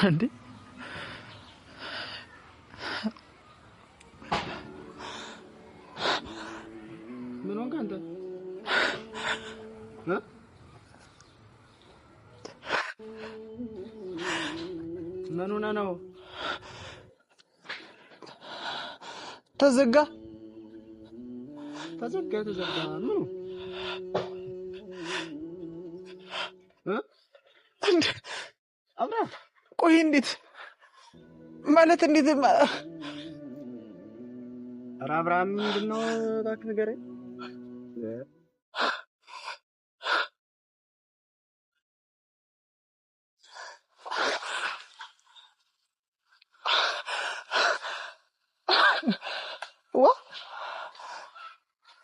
እንዴ ምን ሆንክ አንተ ምን ሆነ ነው ተዘጋ ምን እንዴ አብራም ቆይ እንዴት ማለት እንዴት አብራም ምንድነው ታክ ነገር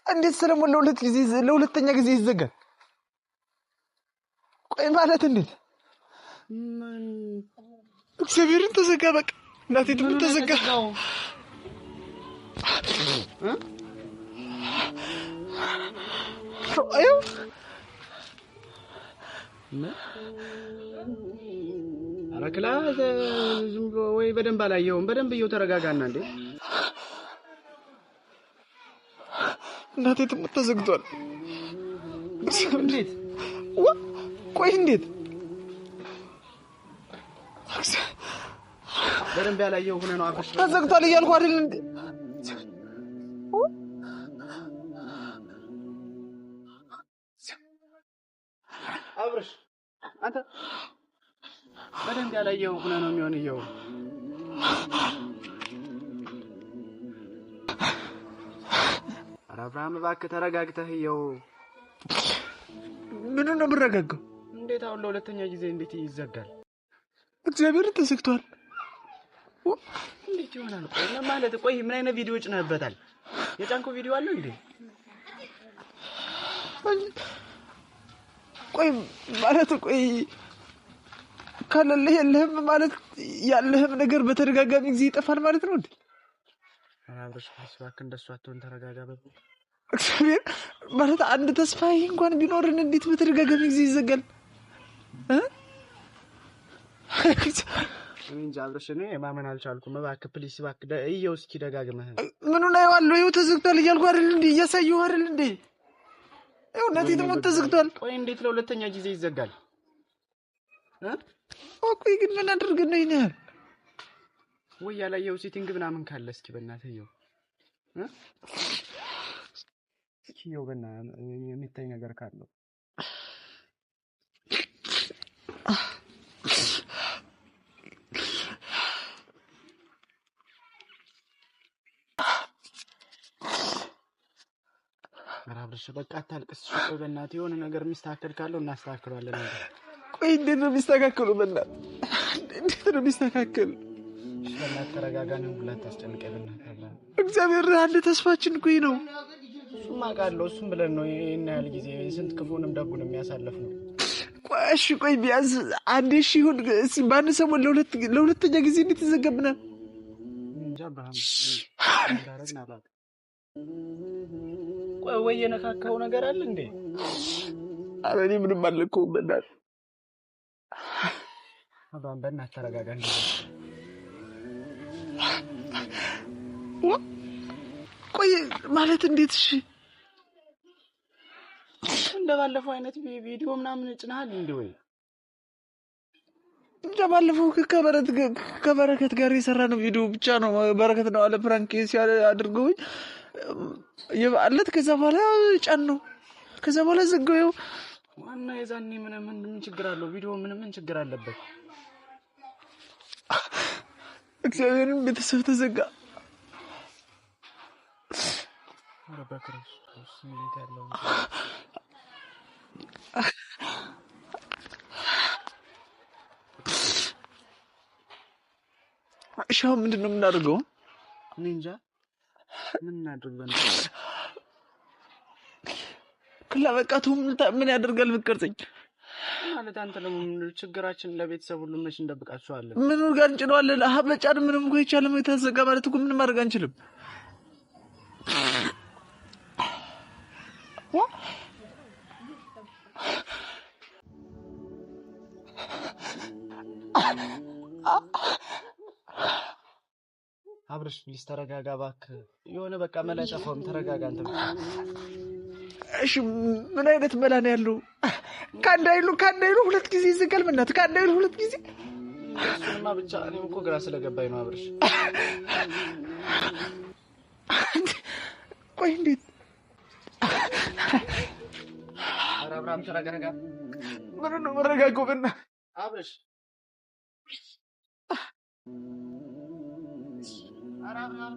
እንዴት ሰለሞን ለሁለተኛ ጊዜ ይዘጋል ቆይ ማለት እንዴት ምን እግዚአብሔርን ተዘጋ በቃ እናቴ ደግሞ ተዘጋ አዩ አረክላ ዝም ወይ በደንብ አላየውም በደንብ እየተረጋጋና እንዴ እናቴ ደግሞ ተዘግቷል እንዴት ቆይ እንዴት በደንብ ያላየው ሆነ ነው አብሽ ተዘግቷል እያልኩ አይደል እንዴ አብርሽ አንተ በደንብ ያላየው ሆነ ነው የሚሆነው አብርሃም እባክህ ተረጋግተህ ይኸው ምን ነው ብረጋጋው እንዴት አሁን ለሁለተኛ ጊዜ እንዴት ይዘጋል እግዚአብሔር ተዘግቷል እንዴት ይሆናል ቆይ ማለት ቆይ ምን አይነት ቪዲዮ ጭነህበታል የጫንኮ ቪዲዮ አለ እንዴ ቆይ ማለት ቆይ ካለልህ የለህም ማለት ያለህም ነገር በተደጋጋሚ ጊዜ ይጠፋል ማለት ነው እንዴ አብርሽ እባክህ እንደሱ አትሆን ተረጋጋ እግዚአብሔር ማለት አንድ ተስፋዬ እንኳን ቢኖርን እንዴት በተደጋጋሚ ጊዜ ይዘጋል እንጃ አብርሽ እኔ ማመን አልቻልኩም እባክህ ፕሊስ እባክህ እየው እስኪ ደጋግመህ ምን ነው ያለው ይኸው ተዘግቷል እያልኩ አይደል እንዴ እያሳየው አይደል እንዴ ይኸው እናቴ ደግሞ ተዘግቷል ቆይ እንዴት ለሁለተኛ ጊዜ ይዘጋል ቆይ ግን ምን አድርገን ነው ይሄን ወይ ያላየው ሴቲንግ ምናምን ካለ እስኪ በእናትህ ይኸው እስኪ ይኸው በእናትህ የሚታይ ነገር ካለው አብርሽ በቃ አታልቅስ ቆይ በእናትህ የሆነ ነገር የሚስተካከል ካለው እናስተካክለዋለን ቆይ እንዴት ነው የሚስተካከለው በእናትህ እንዴት ነው የሚስተካከለው በእናትህ ተረጋጋ ነው ብለህ ታስጨንቀኝ በእናትህ እግዚአብሔር አንድ ተስፋችን ቆይ ነው እሱማ ቃለው እሱም ብለን ነው ይሄን ያህል ጊዜ ስንት ክፉንም ደጉንም የሚያሳልፍ ነው ቆይ ቆይ ቢያንስ አንዴ ይሁን ባንሰሞን ለሁለተኛ ጊዜ እንዴት ይዘገብናል እንጃ አብርሃም እንዳረግና አባት ቆይ ወይ የነካካው ነገር አለ እንዴ አረ እኔ ምንም አልለከውም በእናትህ አባን በእናትህ ተረጋጋ እንዴ ቆይ ማለት እንዴት እሺ እንደባለፈው አይነት ቪዲዮ ምናምን ጭናል እንዴ ወይ እንደባለፈው ከበረከት ጋር የሰራነው ቪዲዮ ብቻ ነው በረከት ነው አለ ፕራንክ ሲያደርገውኝ የባለት ከዛ በኋላ ጫን ነው ከዛ በኋላ ዘጋው ዋና የዛኔ ምን ችግር አለው ቪዲዮ ምን ችግር አለበት እግዚአብሔርን ቤተሰብ ተዘጋ ረባ ክርስቶስ እንዴት ያለው ሻው ምንድነው የምናደርገው እኔ እንጃ ምን እናደርጋለን ከላ በቃቱ ምን ያደርጋል ብትቀርጸኝ ማለት አንተ ነው ችግራችን ለቤተሰብ ሁሉ ምን እንደብቃቸዋለን ምን ጋር እንጭነዋለን አበጫን ምንም እኮ ይቻላል የተዘጋ ማለት እኮ ምን ማድረግ አንችልም አብርሽ ፕሊስ ተረጋጋ እባክህ። የሆነ በቃ መላ ጨፋውም ተረጋጋ አንተ ብቻ። እሺ ምን አይነት መላ ነው ያለው? ከአንድ አይሉ ሁለት ጊዜ ይዘጋል። በእናትህ ከአንድ አይሉ ሁለት ጊዜ እሱማ ብቻ እኔም እኮ ግራ ስለገባኝ ነው አብርሽ። ቆይ እንዴት? ኧረ አብርሃም ተረጋጋ። ምን ነው መረጋጋው? በእናትህ አብርሽ ኧረ አብርሃም